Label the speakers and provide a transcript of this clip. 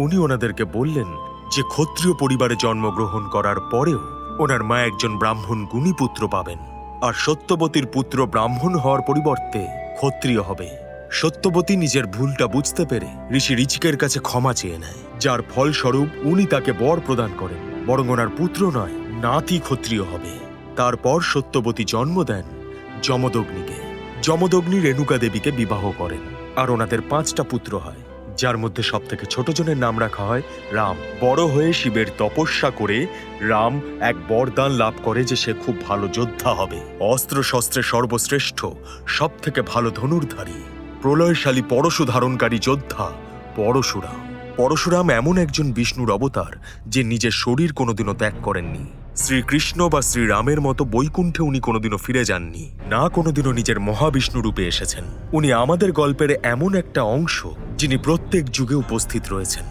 Speaker 1: উনি ওনাদেরকে বললেন যে ক্ষত্রিয় পরিবারে জন্মগ্রহণ করার পরেও ওনার মা একজন ব্রাহ্মণ গুণী পুত্র পাবেন, আর সত্যবতীর পুত্র ব্রাহ্মণ হওয়ার পরিবর্তে ক্ষত্রিয় হবে। সত্যবতী নিজের ভুলটা বুঝতে পেরে ঋষি ঋচিকের কাছে ক্ষমা চেয়ে নেয়, যার ফলস্বরূপ উনি তাকে বর প্রদান করেন, বরং ওনার পুত্র নয়, নাতি ক্ষত্রিয় হবে। তারপর সত্যবতী জন্ম দেন যমদগ্নিকে। যমদগ্নি রেণুকা দেবীকে বিবাহ করেন, আর ওনাদের 5টা পুত্র হয়, যার মধ্যে সবথেকে ছোট জনের নাম রাখা হয় রাম। বড় হয়ে শিবের তপস্যা করে রাম এক বরদান লাভ করে যে সে খুব ভালো যোদ্ধা হবে, অস্ত্র শস্ত্রে সর্বশ্রেষ্ঠ, সব থেকে ভালো ধনুর্ধারী, প্রলয়শালী পরশু ধারণকারী যোদ্ধা পরশুরাম। পরশুরাম এমন একজন বিষ্ণুর অবতার যে নিজের শরীর কোনোদিনও ত্যাগ করেননি। শ্রীকৃষ্ণ বা শ্রীরামের মতো বৈকুণ্ঠে উনি কোনোদিনও ফিরে যাননি, না কোনোদিনও নিজের মহাবিষ্ণু রূপে এসেছেন। উনি আমাদের গল্পের এমন একটা অংশ যিনি প্রত্যেক যুগে উপস্থিত রয়েছেন।